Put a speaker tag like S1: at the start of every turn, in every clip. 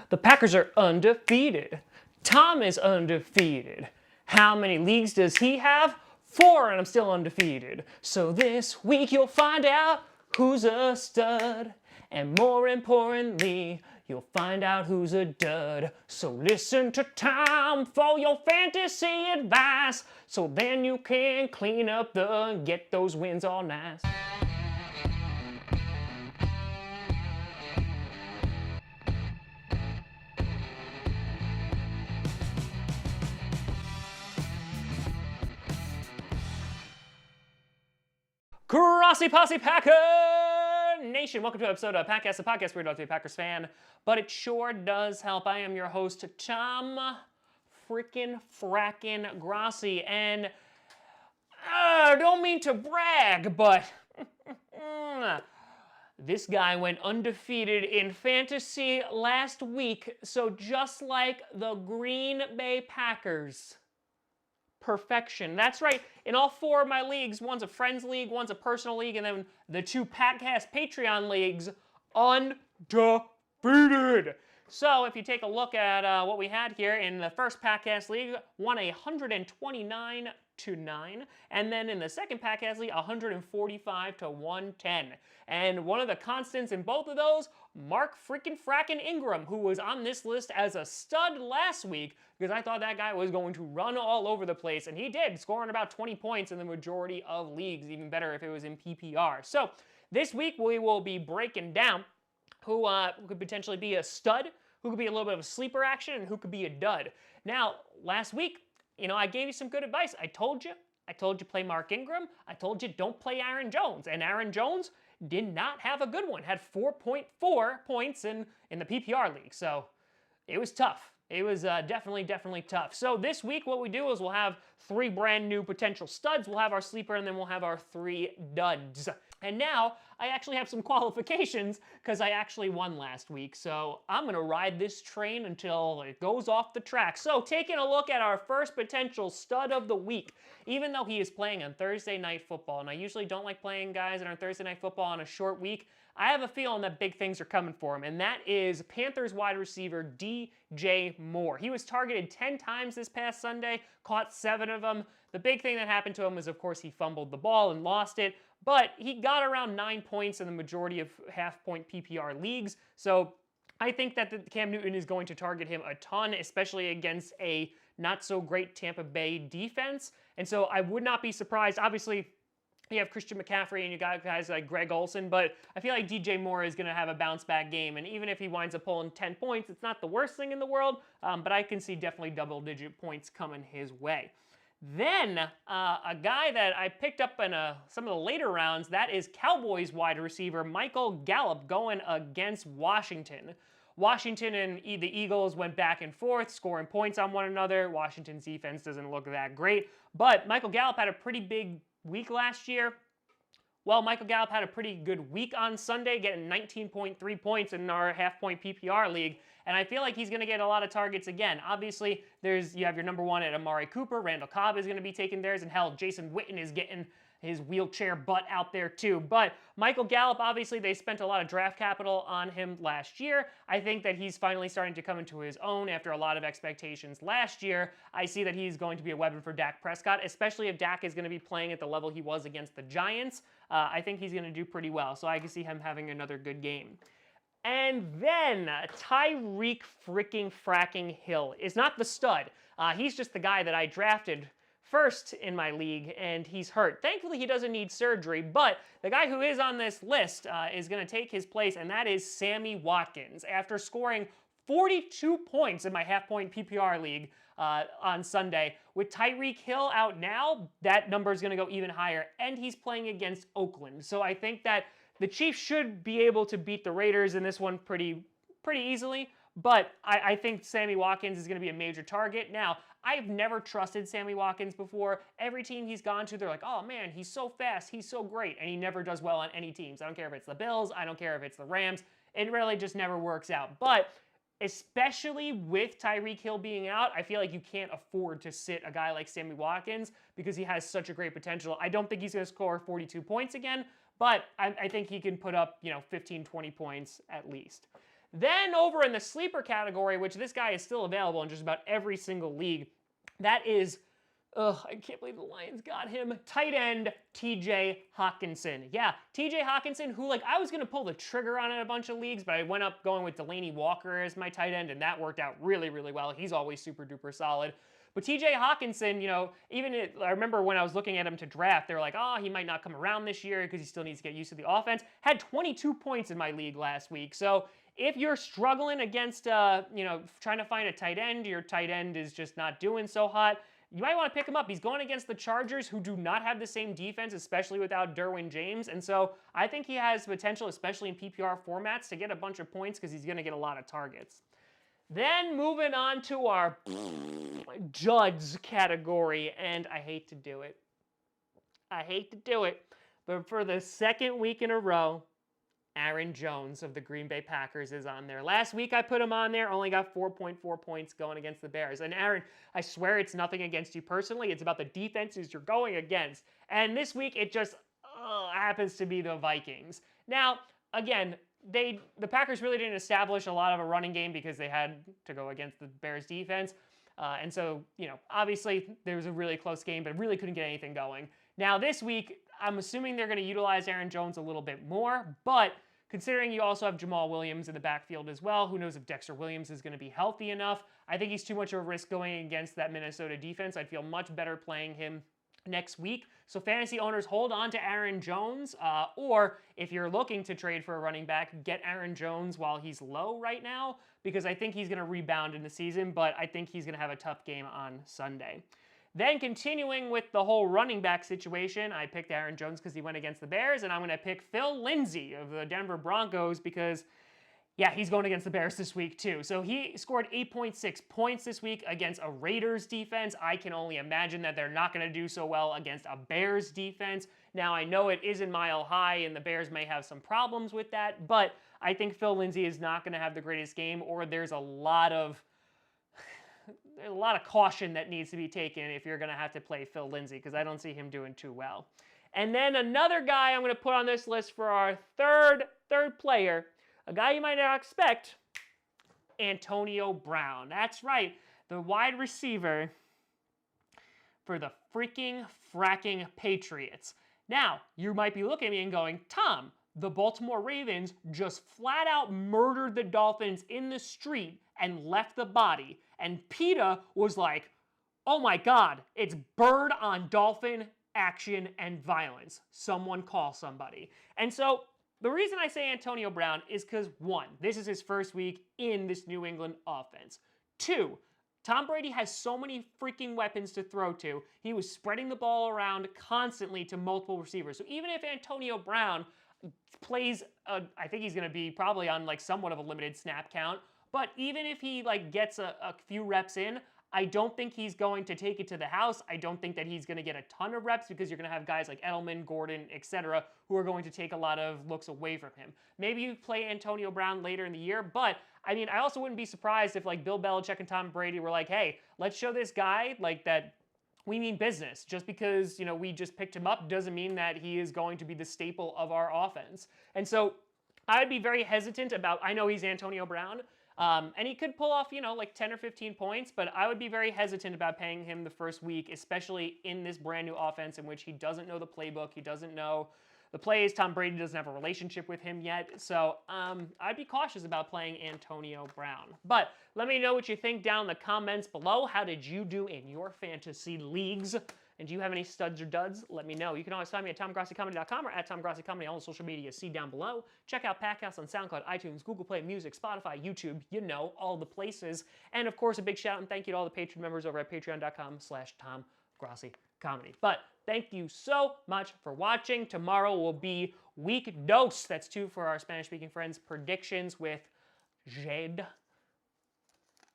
S1: The Packers are undefeated. Tom is undefeated. How many leagues does he have? 4, and I'm still undefeated. So this week you'll find out who's a stud. And more importantly, you'll find out who's a dud. So listen to Tom for your fantasy advice. So then you can clean up get those wins all nice. Grossi Posse Packer Nation, welcome to an episode of Packcast, the podcast where you don't have to be a Packers fan, but it sure does help. I am your host, Tom frickin' frackin' Grossi, and I don't mean to brag, but this guy went undefeated in fantasy last week, so just like the Green Bay Packers, perfection. That's right. In all 4 of my leagues, one's a friends league, one's a personal league, and then the 2 Packcast Patreon leagues, undefeated. So if you take a look at what we had here in the first Packcast league, won 129-9, and then in the second Packcast league, 145-110. And one of the constants in both of those, Mark freaking frackin' Ingram, who was on this list as a stud last week, because I thought that guy was going to run all over the place, and he did, scoring about 20 points in the majority of leagues, even better if it was in PPR. So this week we will be breaking down who could potentially be a stud, who could be a little bit of a sleeper action, and who could be a dud. Now, last week, I gave you some good advice. I told you play Mark Ingram. I told you don't play Aaron Jones. And Aaron Jones did not have a good one. Had 4.4 points in the PPR league. So it was tough. It was definitely tough. So this week what we do is we'll have 3 brand new potential studs. We'll have our sleeper, and then we'll have our 3 duds. And now I actually have some qualifications because I actually won last week. So I'm going to ride this train until it goes off the track. So taking a look at our first potential stud of the week, even though he is playing on Thursday Night Football, and I usually don't like playing guys on Thursday Night Football on a short week, I have a feeling that big things are coming for him, and that is Panthers wide receiver DJ Moore. He was targeted 10 times this past Sunday, caught 7 of them. The big thing that happened to him was, of course, he fumbled the ball and lost it, but he got around 9 points in the majority of half-point PPR leagues, so I think that Cam Newton is going to target him a ton, especially against a not-so-great Tampa Bay defense, and so I would not be surprised. Obviously, you have Christian McCaffrey and you got guys like Greg Olsen, but I feel like DJ Moore is going to have a bounce-back game, and even if he winds up pulling 10 points, it's not the worst thing in the world, but I can see definitely double-digit points coming his way. Then, a guy that I picked up in some of the later rounds, that is Cowboys wide receiver Michael Gallup going against Washington. Washington and the Eagles went back and forth, scoring points on one another. Washington's defense doesn't look that great, but Michael Gallup had a pretty big week last year. Well, Michael Gallup had a pretty good week on Sunday, getting 19.3 points in our half-point PPR league, and I feel like he's going to get a lot of targets again. Obviously, you have your number 1 at Amari Cooper. Randall Cobb is going to be taking theirs, and hell, Jason Witten is getting his wheelchair butt out there too. But Michael Gallup, obviously, they spent a lot of draft capital on him last year. I think that he's finally starting to come into his own after a lot of expectations last year. I see that he's going to be a weapon for Dak Prescott, especially if Dak is going to be playing at the level he was against the Giants. I think he's going to do pretty well, so I can see him having another good game. And then Tyreek freaking fracking Hill is not the stud. He's just the guy that I drafted first in my league, and he's hurt. Thankfully, he doesn't need surgery, but the guy who is on this list is going to take his place, and that is Sammy Watkins. After scoring 42 points in my half-point PPR league on Sunday, with Tyreek Hill out now, that number is going to go even higher, and he's playing against Oakland. So I think that the Chiefs should be able to beat the Raiders in this one pretty easily, but I think Sammy Watkins is going to be a major target. Now, I've never trusted Sammy Watkins before. Every team he's gone to, they're like, oh man, he's so fast, he's so great, and he never does well on any teams. I don't care if it's the Bills, I don't care if it's the Rams, it really just never works out. But especially with Tyreek Hill being out, I feel like you can't afford to sit a guy like Sammy Watkins because he has such a great potential. I don't think he's going to score 42 points again, but I think he can put up, 15, 20 points at least. Then over in the sleeper category, which this guy is still available in just about every single league, that is, I can't believe the Lions got him, tight end TJ Hockenson. Yeah, TJ Hockenson, who, like, I was going to pull the trigger on in a bunch of leagues, but I went up going with Delaney Walker as my tight end, and that worked out really, really well. He's always super duper solid. But TJ Hockenson, you know, I remember when I was looking at him to draft, they were like, oh, he might not come around this year because he still needs to get used to the offense. Had 22 points in my league last week. So if you're struggling against, you know, trying to find a tight end, your tight end is just not doing so hot, you might want to pick him up. He's going against the Chargers, who do not have the same defense, especially without Derwin James. And so I think he has potential, especially in PPR formats, to get a bunch of points because he's going to get a lot of targets. Then moving on to our Juds category, and I hate to do it. I hate to do it, but for the second week in a row, Aaron Jones of the Green Bay Packers is on there. Last week I put him on there, only got 4.4 points going against the Bears. And Aaron, I swear it's nothing against you personally. It's about the defenses you're going against. And this week it just happens to be the Vikings. Now, again, the Packers really didn't establish a lot of a running game because they had to go against the Bears defense. And so, you know, obviously there was a really close game, but really couldn't get anything going. Now this week, I'm assuming they're going to utilize Aaron Jones a little bit more, but considering you also have Jamal Williams in the backfield as well, who knows if Dexter Williams is going to be healthy enough. I think he's too much of a risk going against that Minnesota defense. I'd feel much better playing him next week. So fantasy owners, hold on to Aaron Jones, or if you're looking to trade for a running back, get Aaron Jones while he's low right now, because I think he's going to rebound in the season, but I think he's going to have a tough game on Sunday. Then continuing with the whole running back situation, I picked Aaron Jones because he went against the Bears, and I'm going to pick Phil Lindsay of the Denver Broncos because, yeah, he's going against the Bears this week too. So he scored 8.6 points this week against a Raiders defense. I can only imagine that they're not going to do so well against a Bears defense. Now, I know it is in Mile High, and the Bears may have some problems with that, but I think Phil Lindsay is not going to have the greatest game, or there's a lot of caution that needs to be taken if you're going to have to play Phil Lindsay, because I don't see him doing too well. And then another guy I'm going to put on this list for our third player, a guy you might not expect, Antonio Brown. That's right, the wide receiver for the freaking fracking Patriots. Now, you might be looking at me and going, Tom, the Baltimore Ravens just flat out murdered the Dolphins in the street and left the body. And PETA was like, oh my God, it's bird on dolphin action and violence. Someone call somebody. And so the reason I say Antonio Brown is because, one, this is his first week in this New England offense. Two, Tom Brady has so many freaking weapons to throw to. He was spreading the ball around constantly to multiple receivers. So even if Antonio Brown plays, I think he's going to be probably on like somewhat of a limited snap count, but even if he like gets a few reps in, I don't think he's going to take it to the house. I don't think that he's going to get a ton of reps because you're going to have guys like Edelman, Gordon, etc., who are going to take a lot of looks away from him. Maybe you play Antonio Brown later in the year, but I mean, I also wouldn't be surprised if like Bill Belichick and Tom Brady were like, hey, let's show this guy like that we mean business. Just because, you know, we just picked him up doesn't mean that he is going to be the staple of our offense. And so I'd be very hesitant about, I know he's Antonio Brown, and he could pull off, you know, like 10 or 15 points, but I would be very hesitant about paying him the first week, especially in this brand new offense in which he doesn't know the playbook, he doesn't know the plays. Tom Brady doesn't have a relationship with him yet, so I'd be cautious about playing Antonio Brown. But let me know what you think down in the comments below. How did you do in your fantasy leagues? And do you have any studs or duds? Let me know. You can always find me at TomGrossiComedy.com or at TomGrossiComedy on social media. See down below. Check out Packhouse on SoundCloud, iTunes, Google Play Music, Spotify, YouTube. You know, all the places. And of course, a big shout out and thank you to all the Patreon members over at patreon.com/TomGrossiComedy. But thank you so much for watching. Tomorrow will be Week Dos. That's 2 for our Spanish-speaking friends. Predictions with Jade.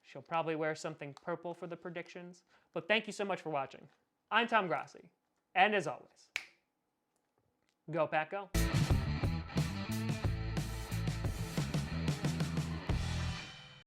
S1: She'll probably wear something purple for the predictions. But thank you so much for watching. I'm Tom Grossi, and as always, go Pack Go.